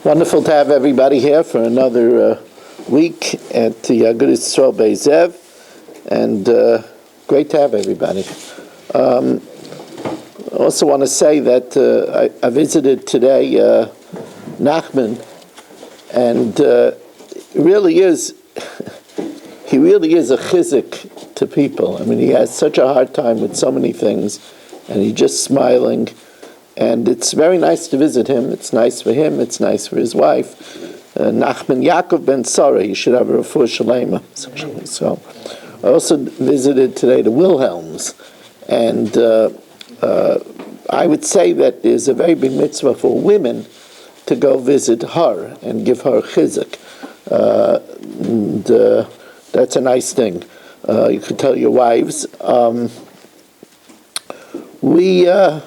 Wonderful to have everybody here for another week at the Idiyos Bezev, and great to have everybody. I also want to say that I visited today Nachman, and he really is a chizik to people. I mean, he has such a hard time with so many things, and he's just smiling. And it's very nice to visit him. It's nice for him. It's nice for his wife. Nachman Yaakov ben Sarah, he should have a refuah shalema. So I also visited today the Wilhelms. And I would say that there's a very big mitzvah for women to go visit her and give her chizuk. That's a nice thing. You could tell your wives. We are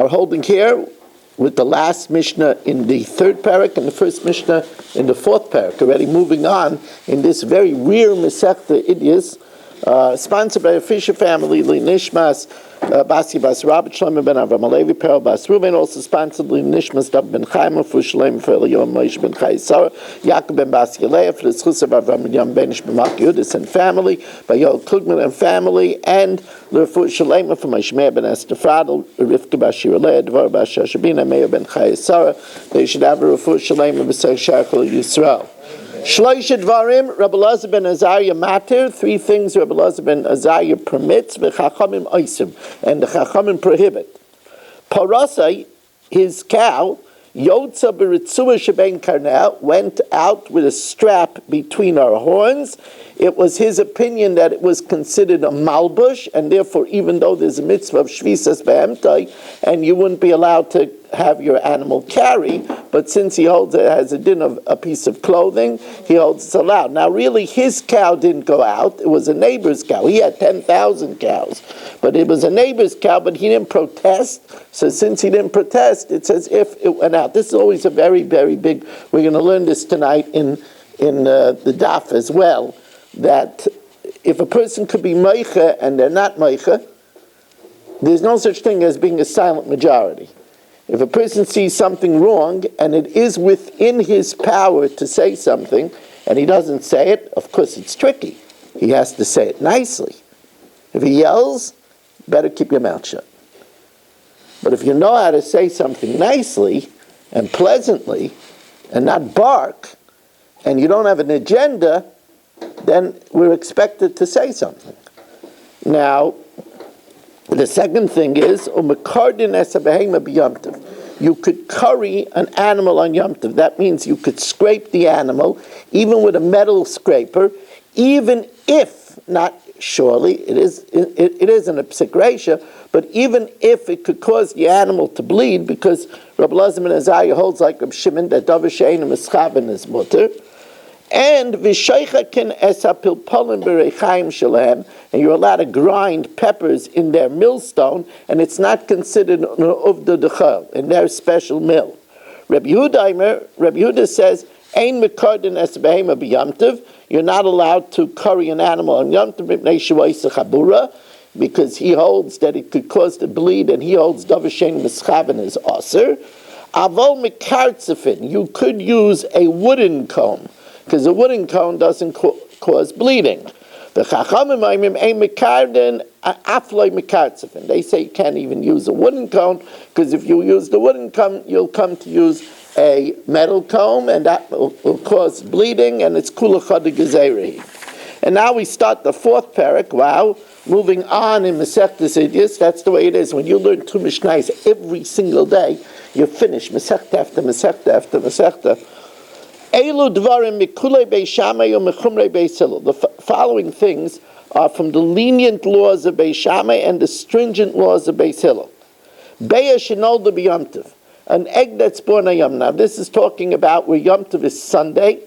holding here with the last Mishna in the third parak and the first Mishna in the fourth parak. Already moving on in this very rare Masechta Idiyos, sponsored by a Fisher family, Li Nishmas Basi Bas Rabbi Shlomo ben Avram Alevi Perel Bas Ruben, also sponsored Li Nishmas Dab ben Chaim for Shalem for Eliyom Moshe ben Chai Sarah, Yaakov ben Bas Yaleah for the Schus of Avram Yam ben Shbemak Yudis and family, by Yoel Klugman and family, and L'Refuah Shalema for Moshe ben Esther Fradel, Rivka Bas Shiraleh, Dvar Bas Shashabina, Meir ben Chai Sarah. They should have a L'Refuah Shalema b'Sei Shachal Yisrael. Shloisha Dvarim, Rabbi Elazar ben Azariah matir, three things Rabbi Elazar ben Azariah permits, v'chachamim oisim, and the chachamim prohibit. Parasai, his cow, Yotza b'ritzua shebein karneh, went out with a strap between her horns. It was his opinion that it was considered a malbush, and therefore, even though there's a mitzvah of shvisas be'emtai, and you wouldn't be allowed to have your animal carry, but since he holds it as a din of a piece of clothing, he holds it's allowed. Now, really, his cow didn't go out. It was a neighbor's cow. He had 10,000 cows, but it was a neighbor's cow, but he didn't protest. So since he didn't protest, it's as if it went out. This is always a very, very big, we're going to learn this tonight in the daf as well, that if a person could be meicha and they're not meicha, there's no such thing as being a silent majority. If a person sees something wrong and it is within his power to say something and he doesn't say it, of course it's tricky. He has to say it nicely. If he yells, better keep your mouth shut. But if you know how to say something nicely and pleasantly and not bark, and you don't have an agenda, then we're expected to say something. Now, the second thing is, you could curry an animal on Yom Tov. That means you could scrape the animal, even with a metal scraper, even if, not surely, it isn't a psik reisha, but even if it could cause the animal to bleed, because Rabbi Elazar ben Azariah holds like Rabbi Shimon that davar she'einu mischaven is mutter. And v'sheichakin esapilpolim b'reichaim shalehem, and you're allowed to grind peppers in their millstone, and it's not considered an uvda dechel in their special mill. Rabbi Yehuda says, "Ein mekardin es behema b'yamtiv." You're not allowed to curry an animal on Yom Tov b'nei shuvaisa chabura, because he holds that it could cause to bleed, and he holds davar she'einu mischaven is aser. Avol mekartzefin, you could use a wooden comb, because a wooden cone doesn't cause bleeding. The Chachamim they say you can't even use a wooden cone, because if you use the wooden cone, you'll come to use a metal comb, and that will cause bleeding, and it's kula chad gezerah. And now we start the fourth parak. Wow, moving on in Masechtas Idiyos. That's the way it is. When you learn two Mishnayos every single day, you finish Masechta after Masechta after Masechta. The following things are from the lenient laws of Beis Shammai and the stringent laws of Beis Hillel. Beya shenolda b'Yom Tov, an egg that's born on Yom Tov. Now this is talking about where Yom Tov is Sunday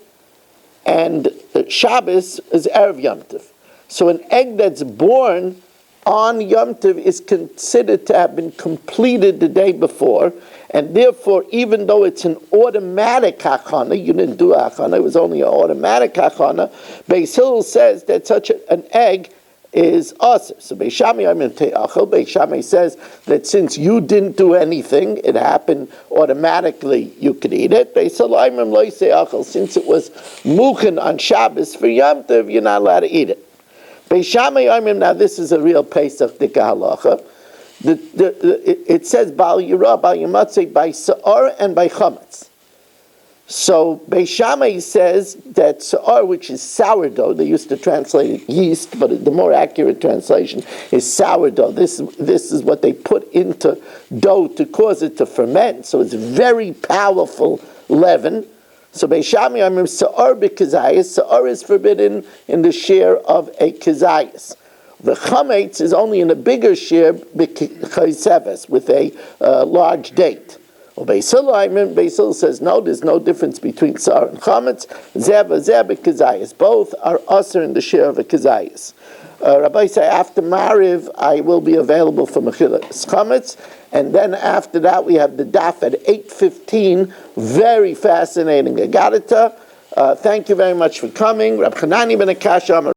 and Shabbos is Erev Yom Tov. So an egg that's born on Yom Tov is considered to have been completed the day before, and therefore, even though it's an automatic hachana, you didn't do a hachana, it was only an automatic hachana, Beis Hillel says that such an egg is aser. So Beis Shammai Omer te'achel. Beis Shammai says that since you didn't do anything, it happened automatically, you could eat it. Beis Hillel Omer lo te'achel. Since it was muchen on Shabbos for Yom Tov, you're not allowed to eat it. Beis Shammai Omer, now this is a real Pesach Dika halacha. It says Bal Yirah, Bal Yamatzeh, by Sa'ar and by Chametz. So Beis Shammai says that Sa'ar, which is sourdough, they used to translate it yeast, but the more accurate translation is sourdough. This is what they put into dough to cause it to ferment. So it's very powerful leaven. So Beis Shammai Omer Sa'ar b'kazayis. Sa'ar is forbidden in the share of a kazayis. The chametz is only in a bigger share b'chayseves, with a large date. Well, Beis Hillel says no, there's no difference between sa'ar and chametz. Zeh b'kazayis. Both are usher in the share of a kazayis. Rabbi say after Mariv I will be available for mechilas chametz, and then after that we have the daf at 8:15. Very fascinating Agadita. Thank you very much for coming, Rab Chanani ben Akasha.